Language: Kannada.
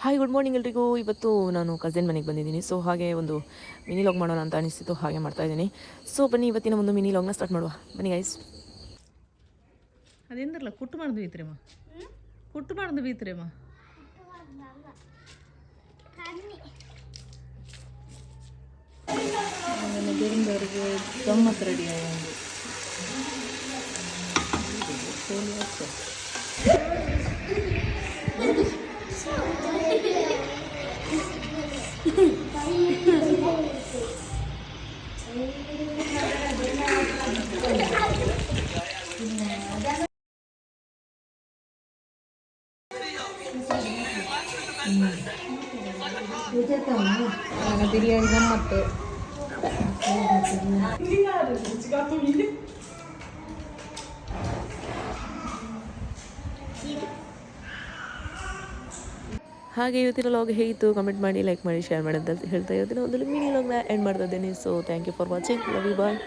ಹಾಯ್ ಗುಡ್ ಮಾರ್ನಿಂಗ್ ಎಲ್ರಿಗೂ. ಇವತ್ತು ನಾನು ಕಸಿನ್ ಮನೆಗೆ ಬಂದಿದ್ದೀನಿ. ಸೊ ಹಾಗೆ ಒಂದು ಮಿನಿ ಲಾಗ್ ಮಾಡೋಣ ಅಂತ ಅನಿಸ್ತಿತ್ತು, ಹಾಗೆ ಮಾಡ್ತಾಯಿದ್ದೀನಿ. ಸೊ ಬನ್ನಿ ಇವತ್ತಿನ ಒಂದು ಮಿನಿ ಲಾಗ್ನ ಸ್ಟಾರ್ಟ್ ಮಾಡುವ. ಬನ್ನಿ ಗೈಸ್. ಅದೇಂದ್ರಲ್ಲ ಕುಟ್ಟು ಮಾಡ್ದು ಬೀತ್ರೇಮ್ಮ, ಕುಟ್ಟು ಮಾಡ್ದು ಬೀತ್ರೇಮ್ಮ. ಬೇರೆದವರಿಗೆ ಗಮ್ಮತ್ತು ರೆಡಿ ಆಗೋದು. ಬಿರಿಯಾನಿ ಗಮ್ಮತ್ತು. ಹಾಗೆ ಇವತ್ತಿನ ಲಾಗ್ ಹೇಗಿತ್ತು ಕಮೆಂಟ್ ಮಾಡಿ, ಲೈಕ್ ಮಾಡಿ, ಶೇರ್ ಮಾಡಿ ಅಂತ ಹೇಳ್ತಾ ಇವತ್ತಿನ ಒಂದು ಮಿನಿ ಲಾಗ್ನ ಎಂಡ್ ಮಾಡ್ತಾ ಇದ್ದೀನಿ. So thank you for watching. Love you, bye.